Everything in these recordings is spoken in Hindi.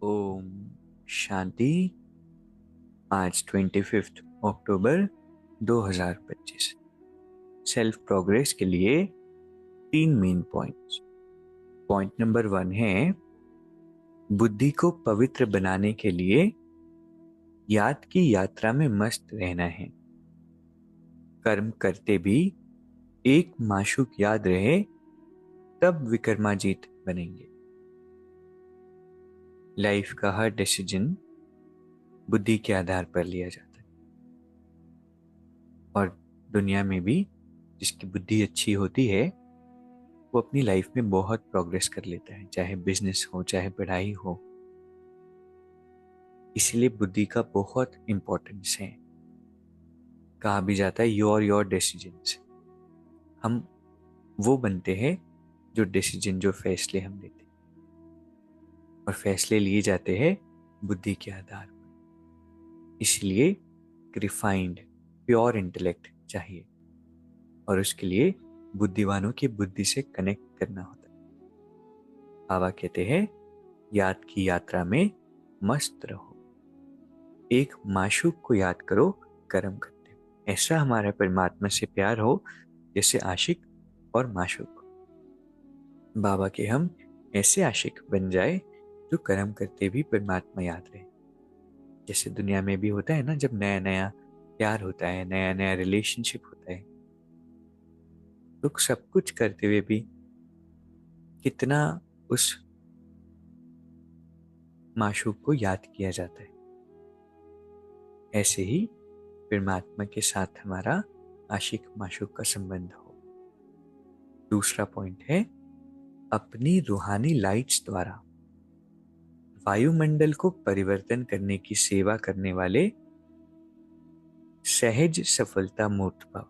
ओम शांति। आज 25 अक्टूबर 2025। सेल्फ प्रोग्रेस के लिए 3 मेन पॉइंट्स। पॉइंट नंबर 1 है बुद्धि को पवित्र बनाने के लिए याद की यात्रा में मस्त रहना है। कर्म करते भी एक माशूक याद रहे तब विक्रमाजीत बनेंगे। लाइफ का हर डिसीजन बुद्धि के आधार पर लिया जाता है और दुनिया में भी जिसकी बुद्धि अच्छी होती है वो अपनी लाइफ में बहुत प्रोग्रेस कर लेता है, चाहे बिजनेस हो चाहे पढ़ाई हो। इसलिए बुद्धि का बहुत इंपॉर्टेंस है। कहा भी जाता है योर डिसीजंस। हम वो बनते हैं जो फैसले हम लेते हैं और फैसले लिए जाते हैं बुद्धि के आधार पर। इसलिए रिफाइंड प्योर इंटेलेक्ट चाहिए और उसके लिए बुद्धिवानों की बुद्धि से कनेक्ट करना होता है। बाबा कहते हैं याद की यात्रा में मस्त रहो, एक माशूक को याद करो कर्म करते हो। ऐसा हमारा परमात्मा से प्यार हो जैसे आशिक और माशूक। बाबा के हम ऐसे आशिक बन जाए जो कर्म करते भी परमात्मा याद रहे। जैसे दुनिया में भी होता है ना, जब नया नया प्यार होता है, नया नया रिलेशनशिप होता है, तो सब कुछ करते हुए भी कितना उस माशूक को याद किया जाता है। ऐसे ही परमात्मा के साथ हमारा आशिक माशूक का संबंध हो। दूसरा पॉइंट है अपनी रूहानी लाइट्स द्वारा वायुमंडल को परिवर्तन करने की सेवा करने वाले सहज सफलता मूर्त भव।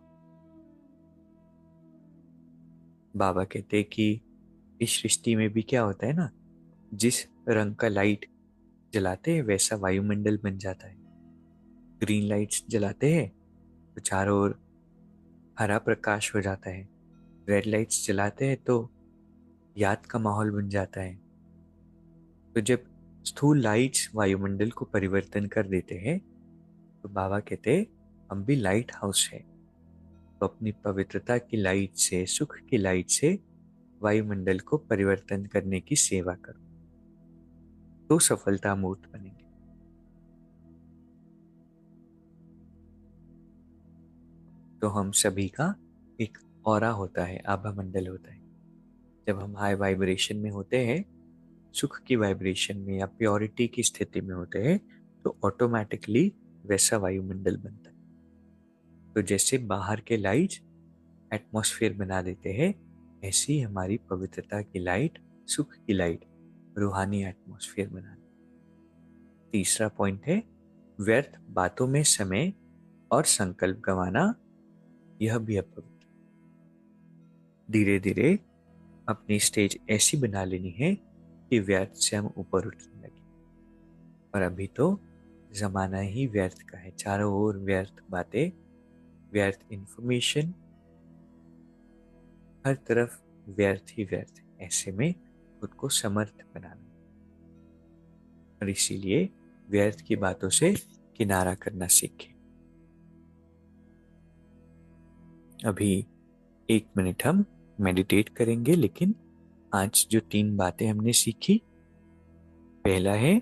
बाबा कहते हैं कि इस सृष्टि में भी क्या होता है ना, जिस रंग का लाइट जलाते हैं वैसा वायुमंडल बन जाता है। ग्रीन लाइट्स जलाते हैं तो चारों ओर हरा प्रकाश हो जाता है। रेड लाइट्स जलाते हैं तो याद का माहौल बन जाता है। तो जब स्थूल लाइट्स वायुमंडल को परिवर्तन कर देते हैं तो बाबा कहते हैं हम भी लाइट हाउस है। तो अपनी पवित्रता की लाइट से, सुख की लाइट से वायुमंडल को परिवर्तन करने की सेवा करो तो सफलता मूर्त बनेंगे। तो हम सभी का एक ऑरा होता है, आभा मंडल होता है। जब हम हाई वाइब्रेशन में होते हैं, सुख की वाइब्रेशन में या प्योरिटी की स्थिति में होते हैं, तो ऑटोमेटिकली वैसा वायुमंडल बनता है। तो जैसे बाहर के लाइट एटमॉस्फेयर बना देते हैं, ऐसी हमारी पवित्रता की लाइट, सुख की लाइट रूहानी एटमॉस्फेयर बना देती है। तीसरा पॉइंट है व्यर्थ बातों में समय और संकल्प गंवाना, यह भी अपवित्र। धीरे धीरे अपनी स्टेज ऐसी बना लेनी है कि व्यर्थ से हम ऊपर उठने लगे। और अभी तो जमाना ही व्यर्थ का है, चारों ओर व्यर्थ बातें, व्यर्थ इंफॉर्मेशन, हर तरफ व्यर्थ ही व्यर्थ है। ऐसे में खुद को समर्थ बनाना और इसीलिए व्यर्थ की बातों से किनारा करना सीखें। अभी 1 मिनट हम मेडिटेट करेंगे, लेकिन आज जो 3 बातें हमने सीखी, पहला है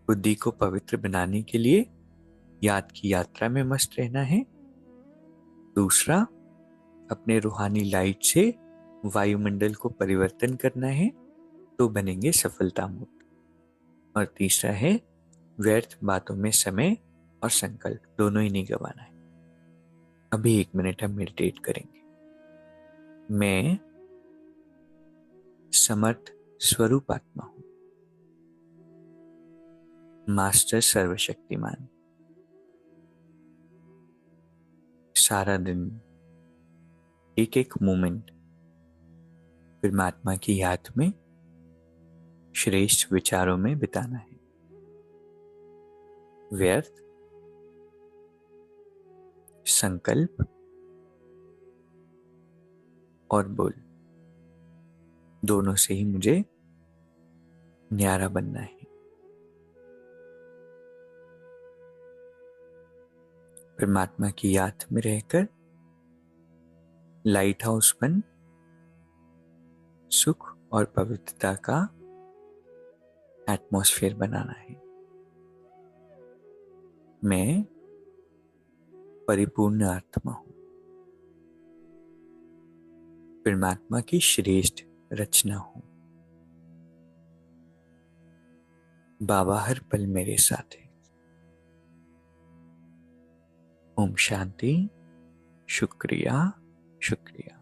बुद्धि को पवित्र बनाने के लिए याद की यात्रा में मस्त रहना है। दूसरा, अपने रूहानी लाइट से वायुमंडल को परिवर्तन करना है तो बनेंगे सफलता मूर्त। और तीसरा है व्यर्थ बातों में समय और संकल्प दोनों ही नहीं गंवाना है। अभी 1 मिनट हम मेडिटेट करेंगे। मैं समर्थ स्वरूप आत्मा हूं, मास्टर सर्वशक्तिमान। सारा दिन एक एक मोमेंट परमात्मा की याद में, श्रेष्ठ विचारों में बिताना है। व्यर्थ संकल्प और बोल दोनों से ही मुझे न्यारा बनना है। परमात्मा की याद में रहकर लाइट हाउस बन सुख और पवित्रता का एटमॉस्फेयर बनाना है। मैं परिपूर्ण आत्मा हूं, परमात्मा की श्रेष्ठ रचना हूं। बाबा हर पल मेरे साथ है। ओम शांति। शुक्रिया, शुक्रिया।